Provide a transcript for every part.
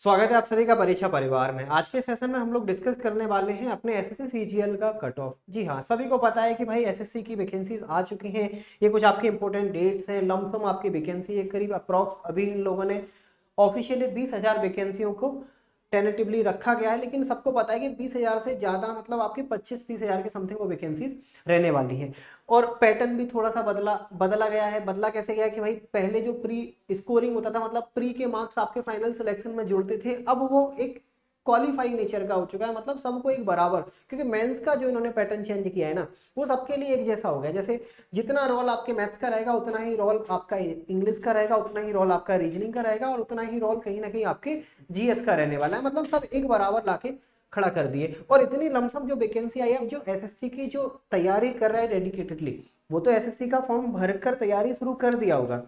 स्वागत है आप सभी का परीक्षा परिवार में। आज के सेशन में हम लोग डिस्कस करने वाले हैं अपने एसएससी सीजीएल का कट ऑफ। जी हाँ, सभी को पता है कि भाई एसएससी की वैकेंसीज आ चुकी हैं। ये कुछ आपकी इंपॉर्टेंट डेट्स हैं। लमसम आपकी वैकेंसी है करीब अप्रॉक्स अभी इन लोगों ने ऑफिशियली 20,000 वैकेंसियों को टेनेटिवली रखा गया है, लेकिन सबको पता है कि 20,000 से ज़्यादा मतलब आपकी 25-30,000 के समथिंग वो वैकेंसीज रहने वाली है। और पैटर्न भी थोड़ा सा बदला गया है। बदला कैसे गया कि भाई पहले जो प्री स्कोरिंग होता था, मतलब प्री के मार्क्स आपके फाइनल सिलेक्शन में जुड़ते थे, अब वो एक क्वालिफाई नेचर का हो चुका है, मतलब सबको एक बराबर। क्योंकि मेंस का जो इन्होंने पैटर्न चेंज किया है ना, वो सबके लिए एक जैसा हो गया। जैसे जितना रोल आपके मैथ्स का रहेगा उतना ही रोल आपका इंग्लिश का रहेगा, उतना ही रोल आपका रीजनिंग का रहेगा, और उतना ही रोल कहीं ना कहीं आपके जीएस का रहने वाला है। मतलब सब एक बराबर लाके खड़ा कर दिए। और इतनी लमसम जो वैकेंसी आई है, अब जो एसएससी की जो तैयारी कर रहा है डेडिकेटेडली, वो तो एसएससी का फॉर्म भरकर तैयारी शुरू कर दिया होगा।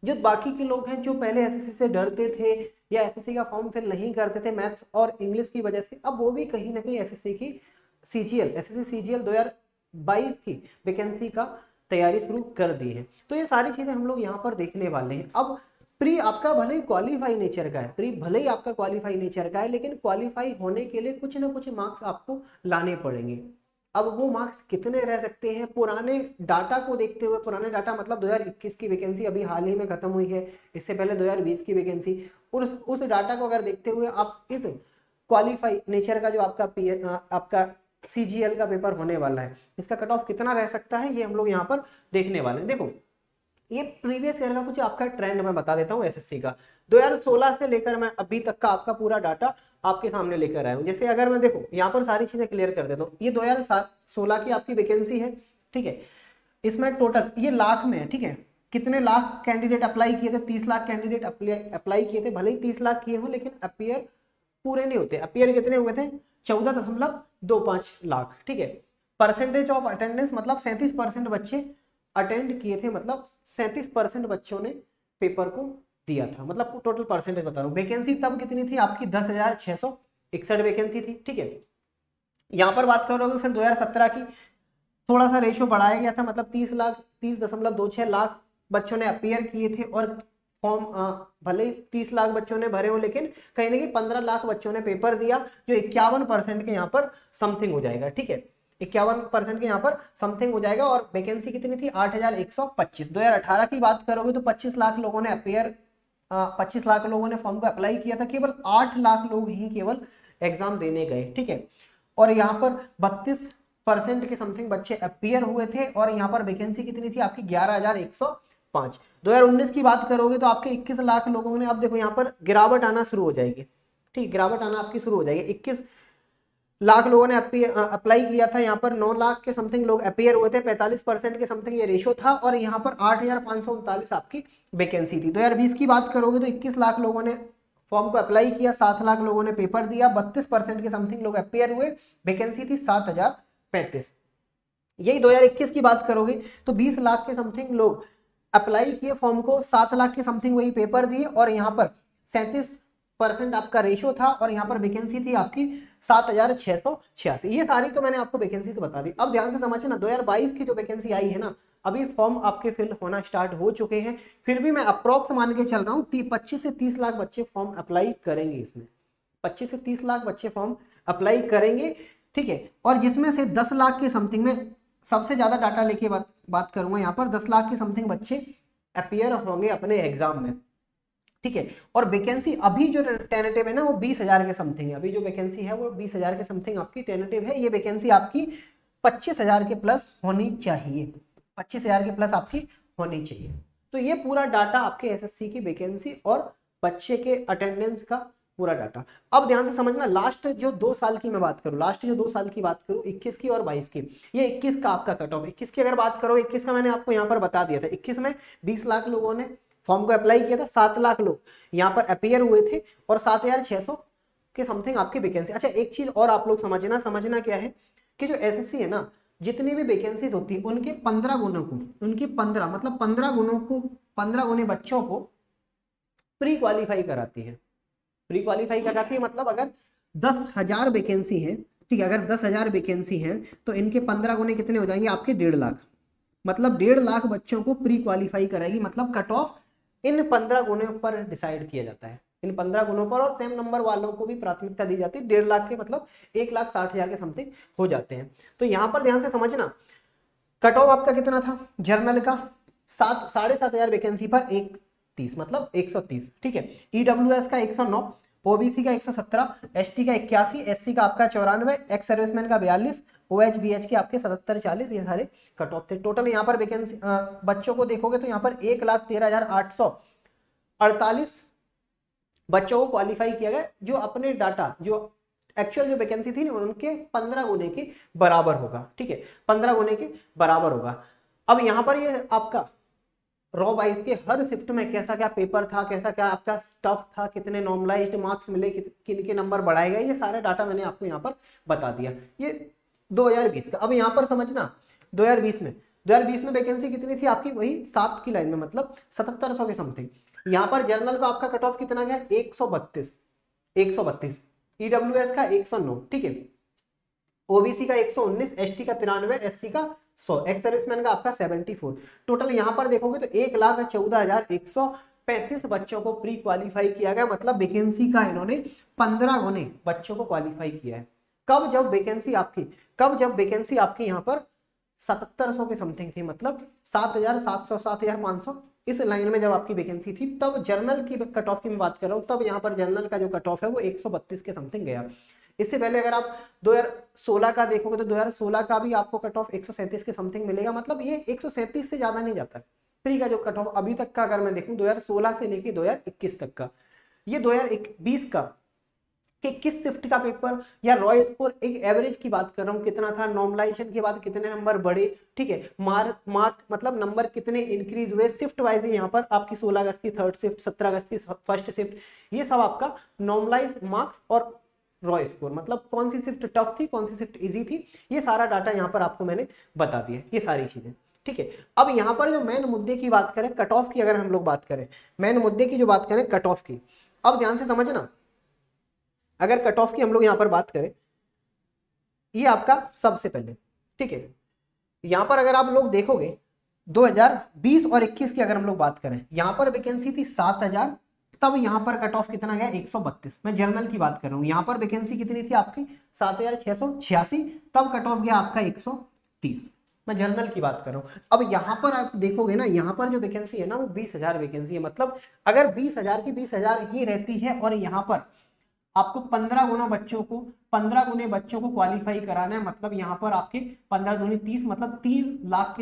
जो बाकी के लोग हैं जो पहले एसएससी से डरते थे या एसएससी का फॉर्म फिल नहीं करते थे मैथ्स और इंग्लिश की वजह से, अब वो भी कहीं ना कहीं एसएससी की एसएससी सीजीएल 2022 की वैकेंसी का तैयारी शुरू कर दी है। तो ये सारी चीजें हम लोग यहाँ पर देखने वाले हैं। अब प्री आपका भले ही क्वालिफाई नेचर का है, प्री भले ही आपका क्वालिफाई नेचर का है, लेकिन क्वालिफाई होने के लिए कुछ ना कुछ मार्क्स आपको लाने पड़ेंगे। अब वो मार्क्स कितने रह सकते हैं, पुराने डाटा को देखते हुए, पुराने डाटा मतलब 2021 की वैकेंसी अभी हाल ही में खत्म हुई है, इससे पहले 2020 की वैकेंसी, और उस डाटा को अगर देखते हुए आप इस क्वालिफाई नेचर का जो आपका सीजीएल का पेपर होने वाला है, इसका कट ऑफ कितना रह सकता है, ये हम लोग यहाँ पर देखने वाले हैं। देखो, ये प्रीवियस ईयर का कुछ आपका ट्रेंड मैं बता देता हूँ एसएससी का। 2016 से लेकर मैं अभी तक का आपका पूरा डाटा आपके सामने लेकर आया हूँ। जैसे अगर मैं देखो यहाँ पर सारी चीजें क्लियर कर देता हूँ। ये 2016 की आपकी वैकेंसी है, ठीक है। इसमें टोटल ये लाख में है, ठीक है। कितने लाख कैंडिडेट अप्लाई किए थे? 30 लाख कैंडिडेट अप्लाई किए थे। भले ही 30 लाख किए हों, लेकिन अपियर पूरे नहीं होते। अपियर कितने हुए थे? 14.25 लाख, ठीक है। परसेंटेज ऑफ अटेंडेंस मतलब 37% बच्चे अटेंड किए थे, मतलब 37% बच्चों ने पेपर को दिया था। मतलब टोटल परसेंटेज बता रहा हूँ। वैकेंसी तब कितनी थी आपकी? 10,661 वैकेंसी थी, ठीक है। यहाँ पर बात करोगे फिर 2017 की, थोड़ा सा रेशियो बढ़ाया गया था, मतलब 30.26 लाख बच्चों ने अपीयर किए थे। और फॉर्म भले ही 30 लाख बच्चों ने भरे हो, लेकिन कहीं ना कहीं 15 लाख बच्चों ने पेपर दिया, जो 51% के यहाँ पर समथिंग हो जाएगा, ठीक है। 51% के यहाँ पर समथिंग हो जाएगा। और वैकेंसी कितनी थी? 8,125। 2018 की बात करोगे तो 25 लाख लोगों ने 25 लाख लोगों ने फॉर्म को अप्लाई किया था, केवल 8 लाख लोग ही केवल एग्जाम देने गए, ठीक है। और यहाँ पर 32% के समथिंग बच्चे अपीयर हुए थे। और यहाँ पर वैकेंसी कितनी थी आपकी? 11,105। 2019 की बात करोगे तो आपके 21 लाख लोगों ने, अब देखो यहाँ पर गिरावट आना शुरू हो जाएगी, ठीक, गिरावट आना आपकी शुरू हो जाएगी। 21 लाख लोगों ने अप्लाई किया था, यहाँ पर 9 लाख के समथिंग लोग अपीयर हुए थे, 45% के समथिंग ये रेशो था। और यहाँ पर 8,539 आपकी वैकेंसी थी। 2020 की बात करोगे तो 21 लाख लोगों ने फॉर्म को अप्लाई किया, 7 लाख लोगों ने पेपर दिया, 32% के समथिंग लोग अपीयर हुए, वैकेंसी थी 7,035। यही 2021 की बात करोगे तो 20 लाख के समथिंग लोग अप्लाई किए फॉर्म को, 7 लाख के समथिंग वही पेपर दिए, और यहाँ पर 37% आपका रेशो था। और यहाँ पर वैकेंसी थी आपकी 7,686। ये सारी तो मैंने आपको वैकेंसी से बता दी। अब ध्यान से समझिए ना, 2022 की जो वैकेंसी आई है ना, अभी फॉर्म आपके फिल होना स्टार्ट हो चुके हैं, फिर भी मैं अप्रोक्स मान के चल रहा हूँ 25 से 30 लाख बच्चे फॉर्म अप्लाई करेंगे। इसमें 25 से 30 लाख बच्चे फॉर्म अप्लाई करेंगे, ठीक है। और जिसमें से 10 लाख के समथिंग में सबसे ज्यादा डाटा लेके बात करूंगा, यहाँ पर 10 लाख के समथिंग बच्चे अपीयर होंगे अपने एग्जाम में, ठीक है। और वैकेंसी अभी जो टेनेटिव है ना, वो 20,000 के समथिंग है। अभी जो वैकेंसी है वो 20,000 के समथिंग आपकी टेनेटिव है। ये वैकेंसी आपकी 25,000 के प्लस होनी चाहिए, 25,000 के प्लस आपकी होनी चाहिए। तो ये पूरा डाटा आपके एसएससी की वैकेंसी और बच्चे के अटेंडेंस का पूरा डाटा। अब ध्यान से समझना, लास्ट जो 2 साल की मैं बात करूं, लास्ट जो 2 साल की बात करूं, 21 की और 22 की, ये 21 का आपका कट ऑफ। 21 की अगर बात करो, 21 का मैंने आपको यहाँ पर बता दिया था। 21 में 20 लाख लोगों ने फॉर्म को अप्लाई किया था, 7 लाख लोग यहाँ पर अपीयर हुए थे, और 7,600 के समथिंग आपकी वैकेंसी। अच्छा, एक चीज और आप लोग समझना क्या है कि जो एसएससी है ना, जितनी भी वैकेंसीज होती है उनके 15 गुणों को, उनकी 15 मतलब 15 गुणों को, 15 गुने बच्चों को प्री क्वालिफाई कराती है। प्री क्वालिफाई कराती है मतलब अगर 10,000 वैकेंसी है, ठीक है, अगर 10,000 वैकेंसी है तो इनके 15 गुने कितने हो जाएंगे आपके? 1.5 लाख। मतलब 1.5 लाख बच्चों को प्री क्वालिफाई कराएगी। मतलब कट ऑफ इन 15 गुणों पर डिसाइड किया जाता है। इन 15 गुणों पर, और सेम नंबर वालों को भी प्राथमिकता दी जाती है। 1.5 लाख के मतलब 1,60,000 के समथिंग हो जाते हैं। तो यहाँ पर ध्यान से समझना, कट ऑफ आपका कितना था जर्नल का, 7,500 वैकेंसी पर 130 मतलब 130, ठीक है। ईडब्ल्यूएस का 109, ओबीसी का 117, एसटी का 81, एससी का आपका 94, एक्स सर्विसमैन का 42, ओएच बीएच के आपके 77 40, ये सारे कट ऑफ थे। टोटल यहाँ पर वैकेंसी बच्चों को देखोगे तो यहाँ पर 1,13,848 बच्चों को क्वालिफाई किया गया, जो अपने डाटा जो एक्चुअल जो वैकेंसी थी उनके 15 गुने के बराबर होगा, ठीक है, 15 गुने के बराबर होगा। अब यहाँ पर ये आपका रॉ वाइज के हर शिफ्ट में कैसा क्या पेपर था, कैसा क्या आपका स्टफ था, कितने नॉर्मलाइज्ड मार्क्स मिले, किन के नंबर बढ़ाए गए, ये सारे डाटा मैंने आपको यहाँ पर बता दिया। ये 2020 का। अब यहाँ पर समझना 2020 में वैकेंसी कितनी थी आपकी, वही 7 की लाइन में, मतलब 7700 के समथिंग। यहाँ पर जर्नल का आपका कट ऑफ कितना गया, 132, ईडब्ल्यूएस का 109, ठीक है, ओबीसी का 119, एसटी का 93, एससी का 100, एक्स सर्विसमैन का आपका 74। टोटल यहाँ पर देखोगे तो 1,14,135 बच्चों को प्री क्वालिफाई किया गया, मतलब वैकेंसी का इन्होंने 15 गुने बच्चों को क्वालिफाई किया है। कब, जब वैकेंसी आपकी यहाँ पर 7700 के समथिंग थी, मतलब 7,700 7,500 इस लाइन में जब आपकी वैकेंसी थी, तब जर्नल की कट ऑफ की मैं बात कर रहा हूँ, तब यहाँ पर जर्नल का जो कट ऑफ है वो 132 के समथिंग गया। इससे पहले अगर आप 2016 का देखोगे तो 2016 का भी आपको कट ऑफ 137 के समथिंग मिलेगा, मतलब ये 137 से ज्यादा नहीं जाता। प्री का जो कट ऑफ अभी तक का अगर मैं देखूं 2016 से लेके 2021 तक का, ये 2020 का कि किस शिफ्ट का पेपर या रॉय स्कोर, एक एवरेज की बात कर रहा हूँ, कितना था, नॉर्मलाइजेशन के बाद कितने नंबर बढ़े, ठीक है, मार्क मतलब नंबर कितने इंक्रीज हुए, शिफ्ट वाइज यहाँ पर आपकी 16 अगस्त की थर्ड शिफ्ट, 17 अगस्त की फर्स्ट शिफ्ट, ये सब आपका नॉर्मलाइज मार्क्स और रॉय स्कोर, मतलब कौन सी शिफ्ट टफ थी, कौन सी शिफ्ट इजी थी, ये सारा डाटा यहाँ पर आपको मैंने बता दिया, ये सारी चीजें, ठीक है। अब यहाँ पर जो मेन मुद्दे की बात करें, कट ऑफ की अगर हम लोग बात करें, मेन मुद्दे की जो बात करें कट ऑफ की, अब ध्यान से समझना, अगर कट ऑफ की हम लोग यहाँ पर बात करें, ये आपका सबसे पहले, ठीक है, यहाँ पर अगर आप लोग देखोगे 2020 और 21 की अगर हम लोग बात करें, यहाँ पर वैकेंसी थी 7,000, तब यहाँ पर कट ऑफ कितना गया, 132। मैं जर्नल की बात कर रहा हूँ, यहाँ पर वैकेंसी कितनी थी आपकी 7,686, तब कट ऑफ गया आपका 130। मैं जर्नल की बात कर रहा हूँ। अब यहाँ पर आप देखोगे ना, यहाँ पर जो वैकेंसी है ना वो 20,000 वैकेंसी है, मतलब अगर 20,000 की 20,000 ही रहती है और यहाँ पर आपको 15 गुने बच्चों को क्वालिफाई कराना है, मतलब यहाँ पर आपके 15 दूनी 30, मतलब 3 लाख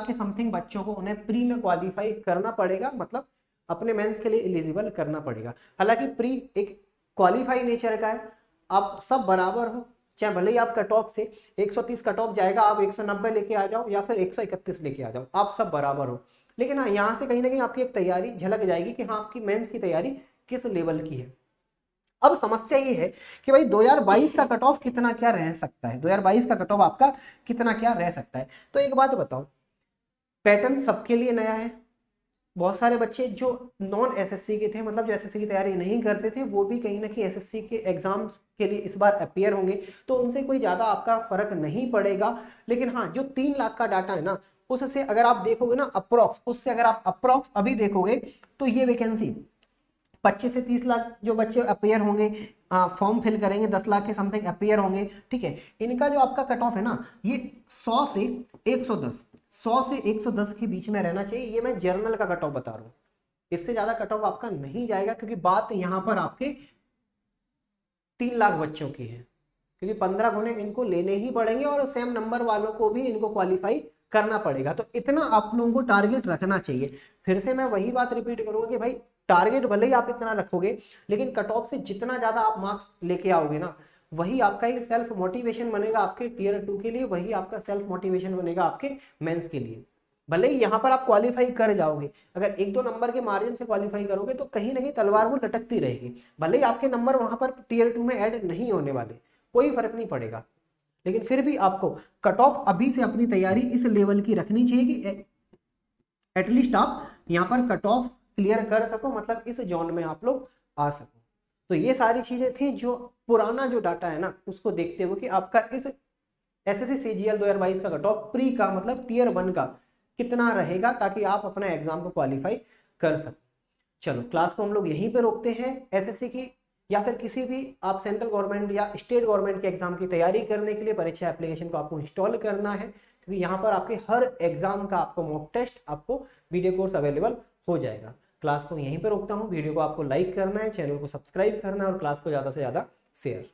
के समथिंग बच्चों को उन्हें प्री में क्वालिफाई करना पड़ेगा, मतलब अपने मेंस के लिए एलिजिबल करना पड़ेगा। हालांकि प्री एक क्वालिफाई नेचर का है, आप सब बराबर हो, चाहे भले ही आप कट ऑफ से 130 कट ऑफ जाएगा, आप 190 लेके आ जाओ या फिर 131 लेके आ जाओ, आप सब बराबर हो। लेकिन हाँ, यहाँ से कहीं ना कहीं आपकी एक तैयारी झलक जाएगी कि हाँ आपकी मेंस की तैयारी किस लेवल की है। अब समस्या ये है कि भाई 2022 का कट ऑफ कितना क्या रह सकता है, 2022 का कट ऑफ आपका कितना क्या रह सकता है। तो एक बात बताओ, पैटर्न सबके लिए नया है, बहुत सारे बच्चे जो नॉन एसएससी के थे, मतलब जो एसएससी की तैयारी नहीं करते थे, वो भी कहीं ना कहीं एसएससी के एग्जाम्स के लिए इस बार अपियर होंगे, तो उनसे कोई ज़्यादा आपका फर्क नहीं पड़ेगा। लेकिन हाँ, जो 3 लाख का डाटा है ना, उससे अगर आप देखोगे ना अप्रोक्स, उससे अगर आप अप्रोक्स अभी देखोगे तो ये वैकेंसी 25 से 30 लाख जो बच्चे अपियर होंगे, फॉर्म फिल करेंगे, 10 लाख के समथिंग अपियर होंगे, ठीक है। इनका जो आपका कट ऑफ है ना, ये 100 से 110 के बीच में रहना चाहिए। ये मैं जर्नल का कट ऑफ बता रहा हूँ, इससे ज्यादा कट ऑफ आपका नहीं जाएगा, क्योंकि बात यहाँ पर आपके 3 लाख बच्चों की है, क्योंकि 15 गुने इनको लेने ही पड़ेंगे और सेम नंबर वालों को भी इनको क्वालिफाई करना पड़ेगा। तो इतना आप लोगों को टारगेट रखना चाहिए। फिर से मैं वही बात रिपीट करूंगा कि भाई टारगेट भले ही आप इतना रखोगे, लेकिन कट ऑफ से जितना ज्यादा आप मार्क्स लेके आओगे ना, वही आपका एक सेल्फ मोटिवेशन बनेगा आपके टीयर 2 के लिए, वही आपका सेल्फ मोटिवेशन बनेगा आपके मेंस के लिए। भले ही यहाँ पर आप क्वालिफाई कर जाओगे, अगर 1-2 नंबर के मार्जिन से क्वालिफाई करोगे तो कहीं ना कहीं तलवार वो लटकती रहेगी। भले ही आपके नंबर वहां पर टीयर 2 में ऐड नहीं होने वाले, कोई फर्क नहीं पड़ेगा, लेकिन फिर भी आपको कट ऑफ अभी से अपनी तैयारी इस लेवल की रखनी चाहिए कि एटलीस्ट आप यहाँ पर कट ऑफ क्लियर कर सको, मतलब इस जोन में आप लोग आ सको। तो ये सारी चीजें थी जो पुराना जो डाटा है ना, उसको देखते हुए कि आपका इस एसएससी सीजीएल 2022 का कट ऑफ प्री का मतलब टीयर 1 का कितना रहेगा, ताकि आप अपना एग्जाम को क्वालिफाई कर सको। चलो क्लास को हम लोग यहीं पे रोकते हैं। एसएससी की या फिर किसी भी आप सेंट्रल गवर्नमेंट या स्टेट गवर्नमेंट के एग्जाम की तैयारी करने के लिए परीक्षा एप्लीकेशन को आपको इंस्टॉल करना है, क्योंकि यहाँ पर आपके हर एग्जाम का आपको मॉक टेस्ट, आपको वीडियो कोर्स अवेलेबल हो जाएगा। क्लास को यहीं पर रोकता हूँ। वीडियो को आपको लाइक करना है, चैनल को सब्सक्राइब करना है और क्लास को ज़्यादा से ज़्यादा शेयर।